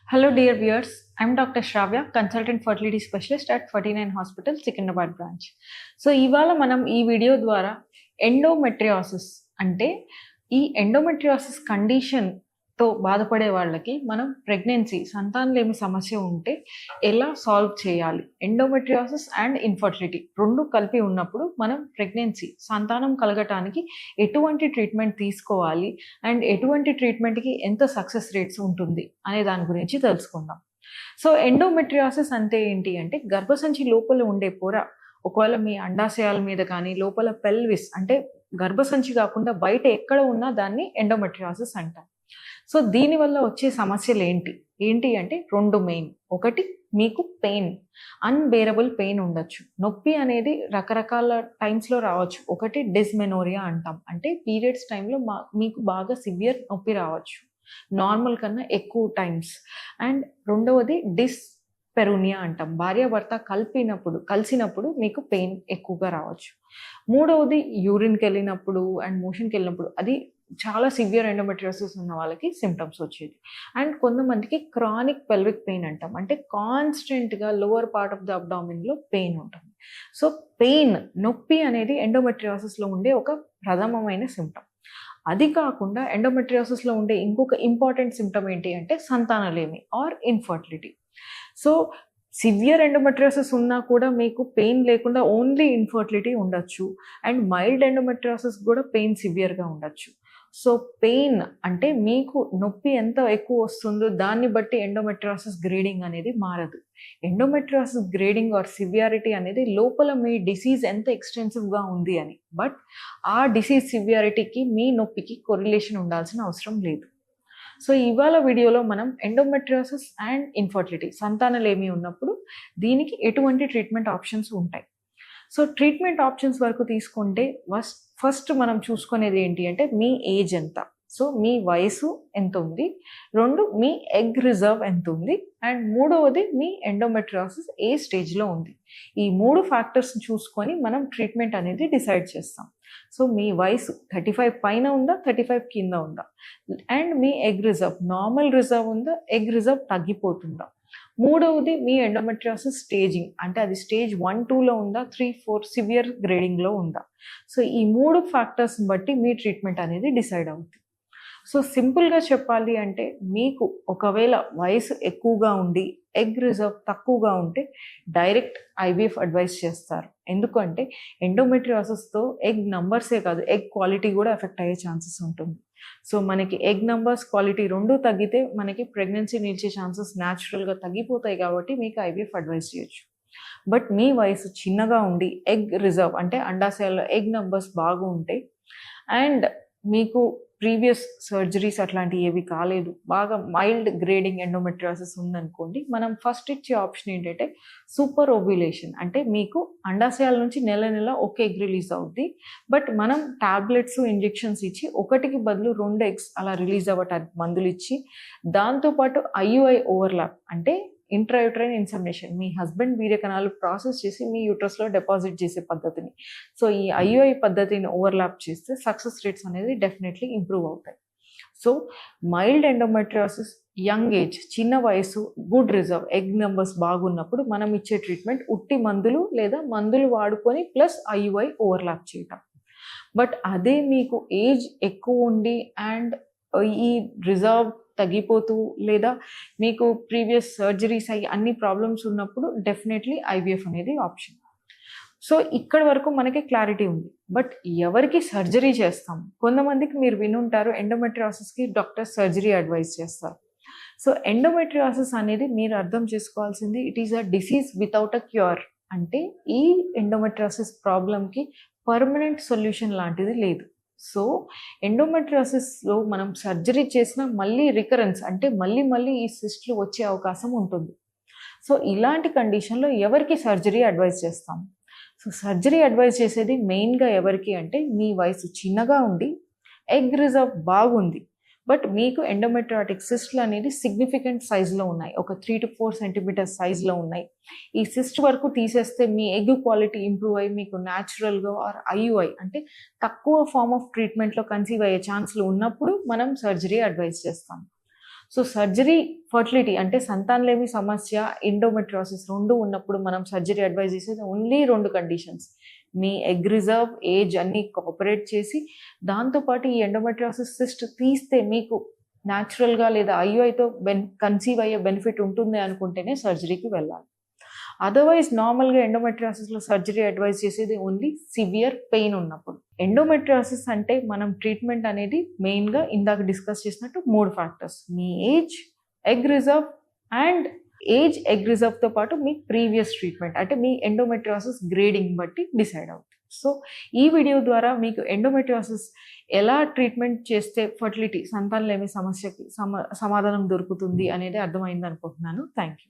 Hello, dear viewers. I'm Dr. Shravya, consultant fertility specialist at 49 Hospital, Secunderabad branch. So ఇవాళ మనం ఈ video ద్వారా endometriosis అంటే ఈ ఎండోమెట్రియాసిస్ కండిషన్తో బాధపడే వాళ్ళకి మనం ప్రెగ్నెన్సీ సంతానలేమి సమస్య ఉంటే ఎలా సాల్వ్ చేయాలి, ఎండోమెట్రియాసిస్ అండ్ ఇన్ఫర్టిలిటీ రెండు కలిపి ఉన్నప్పుడు మనం ప్రెగ్నెన్సీ సంతానం కలగటానికి ఎటువంటి ట్రీట్మెంట్ తీసుకోవాలి అండ్ ఎటువంటి ట్రీట్మెంట్కి ఎంత సక్సెస్ రేట్స్ ఉంటుంది అనే దాని గురించి తెలుసుకుందాం. సో ఎండోమెట్రియాసిస్ అంటే ఏంటి అంటే గర్భసంచి లోపల ఉండే పొర ఒకవేళ మీ అండాశయాల మీద కానీ లోపల పెల్విస్ అంటే గర్భసంచి కాకుండా బయట ఎక్కడ ఉన్నా దాన్ని ఎండోమెట్రియాసిస్ అంటాం. సో దీనివల్ల వచ్చే సమస్యలు ఏంటి ఏంటి అంటే రెండు మెయిన్. ఒకటి మీకు పెయిన్, అన్బేరబుల్ పెయిన్ ఉండొచ్చు. నొప్పి అనేది రకరకాల టైమ్స్లో రావచ్చు. ఒకటి డిస్మెనోరియా అంటాం, అంటే పీరియడ్స్ టైంలో మీకు బాగా సివియర్ నొప్పి రావచ్చు, నార్మల్ కన్నా ఎక్కువ టైమ్స్. అండ్ రెండవది డిస్పెరునియా అంటాం, భార్యాభర్త కలిసినప్పుడు మీకు పెయిన్ ఎక్కువగా రావచ్చు. మూడవది యూరిన్కి వెళ్ళినప్పుడు అండ్ మోషన్కి వెళ్ళినప్పుడు, అది చాలా సివియర్ ఎండోమెట్రియోసిస్ ఉన్న వాళ్ళకి సిమ్టమ్స్ వచ్చేది. అండ్ కొంతమందికి క్రానిక్ పెల్విక్ పెయిన్ అంటాం, అంటే కాన్స్టెంట్గా లోవర్ పార్ట్ ఆఫ్ ద అబ్డామిన్లో పెయిన్ ఉంటుంది. సో పెయిన్, నొప్పి అనేది ఎండోమెట్రియోసిస్లో ఉండే ఒక ప్రథమమైన సిమ్టమ్. అది కాకుండా ఎండోమెట్రియోసిస్లో ఉండే ఇంకొక ఇంపార్టెంట్ సిమ్టమ్ ఏంటి అంటే సంతానలేమి or infertility. So severe endometriosis ఉన్నా కూడా మీకు పెయిన్ లేకుండా ఓన్లీ ఇన్ఫర్టిలిటీ ఉండొచ్చు. అండ్ మైల్డ్ ఎండోమెట్రియోసిస్ కూడా పెయిన్ సివియర్గా ఉండొచ్చు. సో పెయిన్ అంటే మీకు నొప్పి ఎంత ఎక్కువ వస్తుందో దాన్ని బట్టి ఎండోమెట్రియోసిస్ గ్రేడింగ్ అనేది మారదు. ఎండోమెట్రియోసిస్ గ్రేడింగ్ ఆర్ సివియారిటీ అనేది లోపల మీ డిసీజ్ ఎంత ఎక్స్టెన్సివ్గా ఉంది అని. బట్ ఆ డిసీజ్ సివియారిటీకి మీ నొప్పికి కొరిలేషన్ ఉండాల్సిన అవసరం లేదు. సో ఇవాళ వీడియోలో మనం ఎండోమెట్రియోసిస్ అండ్ ఇన్ఫర్టిలిటీ, సంతానలేమి ఉన్నప్పుడు దీనికి ఎటువంటి ట్రీట్మెంట్ ఆప్షన్స్ ఉంటాయి. సో ట్రీట్మెంట్ ఆప్షన్స్ వరకు తీసుకుంటే ఫస్ట్ మనం చూసుకునేది ఏంటి అంటే మీ ఏజ్ ఎంత, సో మీ వయసు ఎంత ఉంది, రెండు మీ ఎగ్ రిజర్వ్ ఎంత ఉంది, అండ్ మూడవది మీ ఎండోమెట్రియోసిస్ ఏ స్టేజ్లో ఉంది. ఈ మూడు ఫ్యాక్టర్స్ని చూసుకొని మనం ట్రీట్మెంట్ అనేది డిసైడ్ చేస్తాం. సో మీ వయసు 35 పైన ఉందా, 35 కింద ఉందా, and me egg reserve normal reserve ఉందా, ఎగ్ రిజర్వ్ తగ్గిపోతుందా, మూడవది మీ ఎండోమెట్రియోసిస్ స్టేజింగ్, అంటే అది స్టేజ్ 1, 2లో ఉందా, 3, 4 సివియర్ గ్రేడింగ్లో ఉందా. సో ఈ మూడు ఫ్యాక్టర్స్ని బట్టి మీ ట్రీట్మెంట్ అనేది డిసైడ్ అవుతుంది. సో సింపుల్గా చెప్పాలి అంటే మీకు ఒకవేళ వయసు ఎక్కువగా ఉండి ఎగ్ రిజర్వ్ తక్కువగా ఉంటే డైరెక్ట్ ఐవీఎఫ్ అడ్వైస్ చేస్తారు. ఎందుకంటే ఎండోమెట్రియోసిస్తో ఎగ్ నంబర్సే కాదు, ఎగ్ క్వాలిటీ కూడా ఎఫెక్ట్ అయ్యే ఛాన్సెస్ ఉంటుంది. సో మనకి ఎగ్ నంబర్స్ క్వాలిటీ రెండూ తగ్గితే మనకి ప్రెగ్నెన్సీ నిలిచే ఛాన్సెస్ న్యాచురల్గా తగ్గిపోతాయి, కాబట్టి మీకు ఐవీఎఫ్ అడ్వైస్ చేయొచ్చు. బట్ మీ వయసు చిన్నగా ఉండి ఎగ్ రిజర్వ్ అంటే అండాశయాల్లో ఎగ్ నంబర్స్ బాగుంటాయి అండ్ మీకు ప్రీవియస్ సర్జరీస్ అట్లాంటివి ఏవి కాలేదు, బాగా మైల్డ్ గ్రేడింగ్ ఎండోమెట్రియోసిస్ ఉందనుకోండి, మనం ఫస్ట్ ఇచ్చే ఆప్షన్ ఏంటంటే సూపర్ ఓవ్యులేషన్. అంటే మీకు అండాశయాల నుంచి నెల నెల ఒక ఎగ్ రిలీజ్ అవుద్ది, బట్ మనం టాబ్లెట్స్ ఇంజెక్షన్స్ ఇచ్చి ఒకటికి బదులు 2 ఎగ్స్ అలా రిలీజ్ అవ్వటానికి మందులు ఇచ్చి, దాంతోపాటు ఐయుఐ ఓవర్లాప్ అంటే ఇంట్రాయూట్రైన్ ఇన్సెమినేషన్, మీ హస్బెండ్ వీర్యకణాలు ప్రాసెస్ చేసి మీ యూట్రస్లో డిపాజిట్ చేసే పద్ధతిని, సో ఈ ఐయుఐ పద్ధతిని ఓవర్లాప్ చేస్తే సక్సెస్ రేట్స్ అనేది డెఫినెట్లీ ఇంప్రూవ్ అవుతాయి. So mild endometriosis, young age, చిన్న వయసు, గుడ్ రిజర్వ్, ఎగ్ నెంబర్స్ బాగున్నప్పుడు మనం ఇచ్చే ట్రీట్మెంట్ ఉట్టి మందులు లేదా మందులు వాడుకొని ప్లస్ ఐయుఐ ఓవర్లాప్ చేయటం. బట్ అదే మీకు ఏజ్ ఎక్కువ ఉండి అండ్ ఈ రిజర్వ్ తగ్గిపోతూ లేదా మీకు ప్రీవియస్ సర్జరీస్ అయ్యి అన్ని ప్రాబ్లమ్స్ ఉన్నప్పుడు డెఫినెట్లీ ఐవీఎఫ్ అనేది ఆప్షన్. సో ఇక్కడ వరకు మనకి క్లారిటీ ఉంది. బట్ ఎవరికి సర్జరీ చేస్తాం? కొంతమందికి మీరు వినుంటారు ఎండోమెట్రియోసిస్కి డాక్టర్ సర్జరీ అడ్వైస్ చేస్తారు. సో ఎండోమెట్రియోసిస్ అనేది మీరు అర్థం చేసుకోవాల్సింది, it is a disease without a cure. అంటే ఈ ఎండోమెట్రియోసిస్ ప్రాబ్లంకి పర్మనెంట్ సొల్యూషన్ లాంటిది లేదు. సో ఎండోమెట్రియోసిస్లో మనం సర్జరీ చేసినా మళ్ళీ రికరెన్స్ అంటే మళ్ళీ ఈ సిస్ట్లు వచ్చే అవకాశం ఉంటుంది. సో ఇలాంటి కండిషన్లో ఎవరికి సర్జరీ అడ్వైస్ చేస్తాం? సో సర్జరీ అడ్వైస్ చేసేది మెయిన్గా ఎవరికి అంటే మీ వయసు చిన్నగా ఉండి ఎగ్ రిజర్వ్ బాగుంది, బట్ మీకు ఎండోమెట్రియాటిక్ సిస్ట్లు అనేది సిగ్నిఫికెంట్ సైజులో ఉన్నాయి, ఒక 3 to 4 సెంటీమీటర్స్ సైజులో ఉన్నాయి. ఈ సిస్ట్ వరకు తీసేస్తే మీ ఎగ్ క్వాలిటీ ఇంప్రూవ్ అయ్యి మీకు న్యాచురల్గా ఆర్ ఐయుఐ అంటే తక్కువ ఫార్మ్ ఆఫ్ ట్రీట్మెంట్లో కన్సీవ్ అయ్యే ఛాన్స్లు ఉన్నప్పుడు మనం సర్జరీ అడ్వైస్ చేస్తాం. సో సర్జరీ ఫర్టిలిటీ అంటే సంతానలేమి సమస్య, ఎండోమెట్రియోసిస్ 2 ఉన్నప్పుడు మనం సర్జరీ అడ్వైజ్ చేసేది ఓన్లీ 2 కండిషన్స్. మీ ఎగ్ రిజర్వ్, ఏజ్ అన్నీ కోఆపరేట్ చేసి, దాంతోపాటు ఈ ఎండోమెట్రియోసిస్ సిస్ట్ తీస్తే మీకు న్యాచురల్‌గా లేదా ఐయుఐతో కన్సీవ్ అయ్యే బెనిఫిట్ ఉంటుంది అనుకుంటేనే సర్జరీకి వెళ్ళాలి. అదర్వైజ్ నార్మల్‌గా ఎండోమెట్రియోసిస్‌లో సర్జరీ అడ్వైజ్ చేసేది ఓన్లీ సివియర్ పెయిన్ ఉన్నప్పుడు. ఎండోమెట్రియోసిస్ అంటే మనం ట్రీట్మెంట్ అనేది మెయిన్‌గా ఇందాక డిస్కస్ చేసినట్టు 3 ఫ్యాక్టర్స్. మీ age, egg reserve and age, egg రిజర్వ్‌తో పాటు మీ ప్రీవియస్ ట్రీట్మెంట్ అంటే మీ ఎండోమెట్రియోసిస్ గ్రేడింగ్ బట్టి డిసైడ్ అవుతుంది. సో ఈ వీడియో ద్వారా మీకు ఎండోమెట్రియోసిస్ ఎలా ట్రీట్మెంట్ చేస్తే ఫర్టిలిటీ సంతానలేమి సమస్యకి సమాధానం దొరుకుతుంది అనేది అర్థమైంది అనుకుంటున్నాను. Thank you.